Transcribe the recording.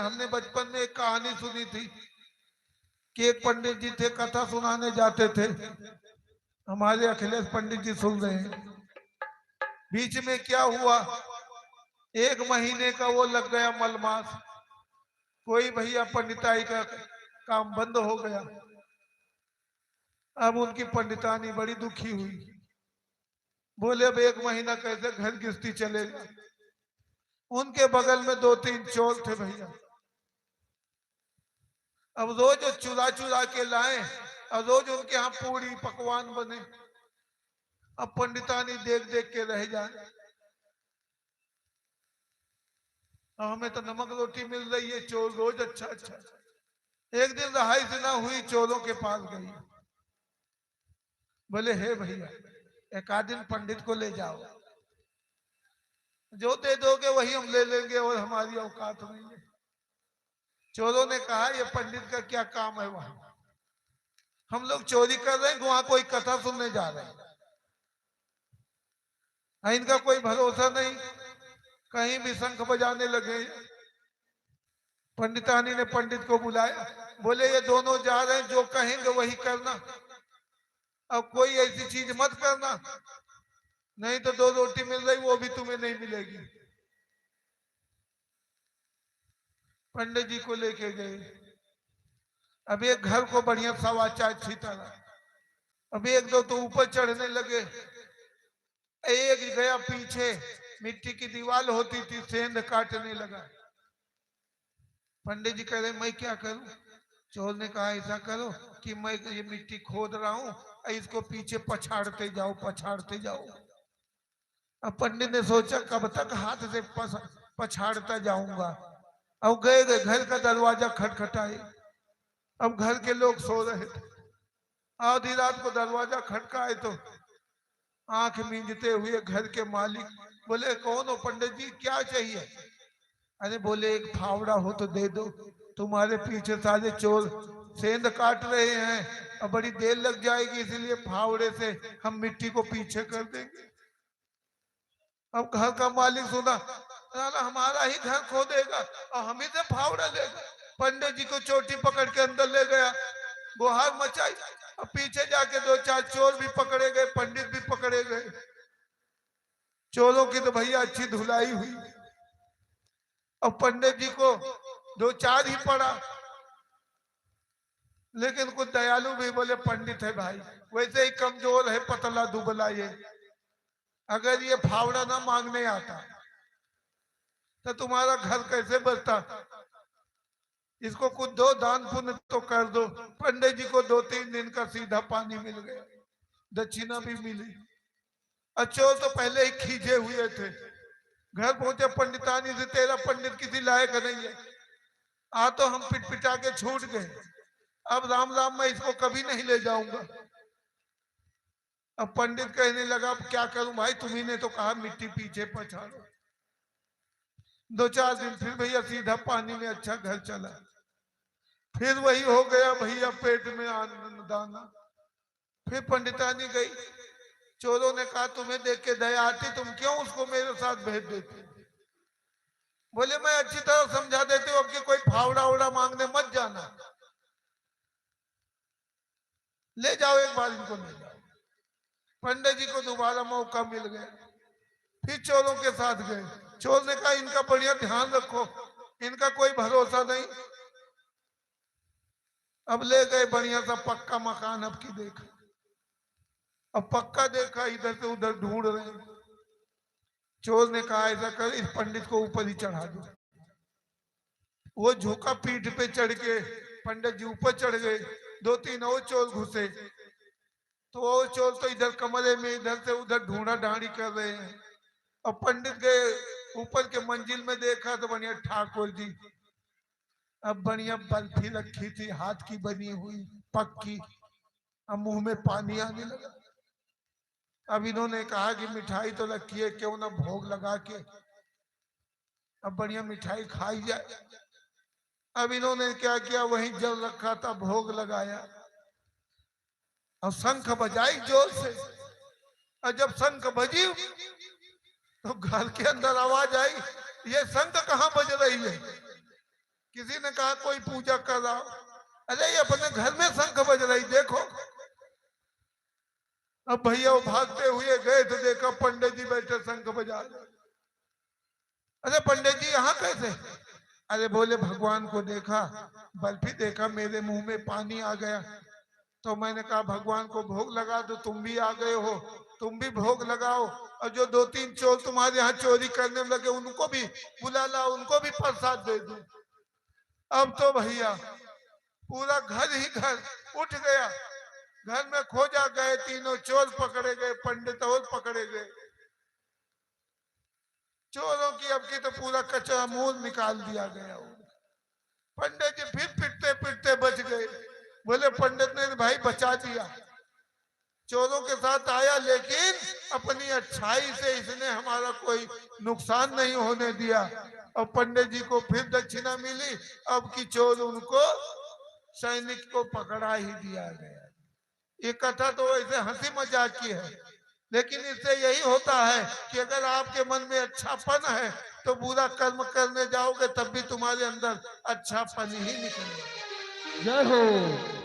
हमने बचपन में एक कहानी सुनी थी कि एक पंडित जी थे, कथा सुनाने जाते थे। हमारे अखिलेश पंडित जी सुन रहे हैं। बीच में क्या हुआ, 1 महीने का वो लग गया मलमास। कोई भैया पंडिताई का काम बंद हो गया। अब उनकी पंडितानी बड़ी दुखी हुई। बोले अब 1 महीना कैसे घर गृहस्थी चलेगा। उनके बगल में 2-3 चोर थे भैया। अब रोज चुरा चुरा के लाए और रोज उनके यहाँ पूरी पकवान बने। अब पंडितानी देख देख के रह जाए। हमें तो नमक रोटी मिल रही है, चोर रोज अच्छा अच्छा। एक दिन रहाई से ना हुई, चोरों के पास गई। बोले हे भैया, एक आध दिन पंडित को ले जाओ, जो दे दोगे वही हम ले लेंगे और हमारी औकात नहीं है। चोरों ने कहा ये पंडित का क्या काम है, वहां हम लोग चोरी कर रहे हैं, वहां कोई कथा सुनने जा रहे हैं। इनका कोई भरोसा नहीं, कहीं भी शंख बजाने लगे। पंडितानी ने पंडित को बुलाया। बोले ये दोनों जा रहे हैं, जो कहेंगे वही करना। अब कोई ऐसी चीज मत करना, नहीं तो 2 रोटी मिल रही वो भी तुम्हें नहीं मिलेगी। पंडित जी को लेके गए। अब एक घर को बढ़िया सवाचा अच्छी तरह। अब एक दो तो ऊपर चढ़ने लगे, एक गया पीछे, मिट्टी की दीवार होती थी, सेंध काटने लगा। पंडित जी कह रहे मैं क्या करूं। चोर ने कहा ऐसा करो कि मैं ये मिट्टी खोद रहा हूं, इसको पीछे पछाड़ते जाओ पछाड़ते जाओ। अब पंडित ने सोचा कब तक हाथ से पछाड़ता जाऊंगा। अब गए घर का दरवाजा खटखटाए। अब घर के लोग सो रहे थे। आधी रात को दरवाजा खटकाए तो आंख मींजते हुए घर के मालिक बोले कौन हो पंडित जी, क्या चाहिए। अरे बोले एक फावड़ा हो तो दे दो, तुम्हारे पीछे सारे चोर सेंध काट रहे हैं, अब बड़ी देर लग जाएगी, इसलिए फावड़े से हम मिट्टी को पीछे कर देंगे। अब घर का मालिक सुना, हमारा ही घर खोदेगा और हम ही से फावड़ा लेगा। पंडित जी को चोटी पकड़ के अंदर ले गया, गुहार मचाई। अब पीछे जाके 2-4 चोर भी पकड़े गए, पंडित भी पकड़े गए। चोरों की तो भैया अच्छी धुलाई हुई। अब पंडित जी को 2-4 ही पड़ा, लेकिन कुछ दयालु भी बोले पंडित है भाई, वैसे ही कमजोर है, पतला दुबला, ये अगर ये फावड़ा ना मांगने आता तो तुम्हारा घर कैसे बचता। इसको कुछ दो, दान पुण्य तो कर दो। पंडित जी को 2-3 दिन का सीधा पानी मिल गया, दक्षिणा भी मिली। चोर तो पहले ही खींचे हुए थे। घर पहुंचे पंडितानी से, तेरा पंडित किसी लायक नहीं है, आ तो हम पिटपिटा के छूट गए, अब राम राम मैं इसको कभी नहीं ले जाऊंगा। अब पंडित कहने लगा अब क्या करूं भाई, तुम्ही ने तो कहा मिट्टी पीछे पछाड़ो। 2-4 दिन फिर भैया सीधा पानी में अच्छा घर चला। फिर वही हो गया भैया, पेट में आनंद दाना। फिर पंडितानी गई। चोरों ने कहा तुम्हें देख के दया आती, तुम क्यों उसको मेरे साथ भेज देते। बोले मैं अच्छी तरह समझा देती हूँ, अब की कोई फावड़ा उड़ा मांगने मत जाना, ले जाओ एक बार इनको ले जाओ। पंडित जी को दोबारा मौका मिल गया, फिर चोरों के साथ गए। चोर ने कहा इनका बढ़िया ध्यान रखो, इनका कोई भरोसा नहीं। अब ले गए बढ़िया सा पक्का मकान। अब की देखा, अब पक्का देखा, इधर से उधर ढूंढ रहे हैं। चोर ने कहा ऐसा कर, इस पंडित को ऊपर ही चढ़ा दो। वो झुका, पीठ पे चढ़ के पंडित जी ऊपर चढ़ गए। 2-3 और चोर घुसे, तो वो चोर तो इधर कमरे में इधर से उधर ढूंढा ढांडी कर रहे हैं। अब पंडित गए ऊपर के मंजिल में, देखा तो बढ़िया ठाकुर जी, अब बढ़िया बर्फी रखी थी, हाथ की बनी हुई पक्की। अब मुंह में पानी आने लगा। अब इन्होंने कहा कि मिठाई तो रखी है, क्यों ना भोग लगा के अब बढ़िया मिठाई खाई जाए। अब इन्होंने क्या किया, वहीं जल रखा था, भोग लगाया और शंख बजाई जोर से। और जब शंख बजी तो घर के अंदर आवाज आई, ये शंख कहाँ बज रही है। किसी ने कहा कोई पूजा कर रहा हो, अरे ये अपने घर में शंख बज रही देखो। अब भैया वो भागते हुए गए तो देखा पंडित जी बैठे शंख बजा रहे। अरे पंडित जी यहाँ कैसे? अरे बोले भगवान को देखा, बल्कि देखा मेरे मुंह में पानी आ गया, तो मैंने कहा भगवान को भोग लगा दो, तुम भी आ गए हो, तुम भी भोग लगाओ, और जो 2-3 चोर तुम्हारे यहाँ चोरी करने में लगे उनको भी बुला लाओ, उनको भी प्रसाद दे दो। अब तो भैया पूरा घर ही घर उठ गया, घर में खोजा गए, तीनों चोर पकड़े गए, पंडित और पकड़े गए। चोरों की अब की तो पूरा कचरा मूल निकाल दिया गया। पंडित जी फिर पिटते पिटते बच गए। बोले पंडित ने भाई बचा दिया, चोरों के साथ आया लेकिन अपनी अच्छाई से इसने हमारा कोई नुकसान नहीं होने दिया। और पंडित जी को फिर दक्षिणा मिली, अब की चोर उनको सैनिक को पकड़ा ही दिया गया। ये कथा तो वैसे हंसी मजाक की है, लेकिन इससे यही होता है कि अगर आपके मन में अच्छापन है तो बुरा कर्म करने जाओगे तब भी तुम्हारे अंदर अच्छापन ही निकलेगा। जय हो।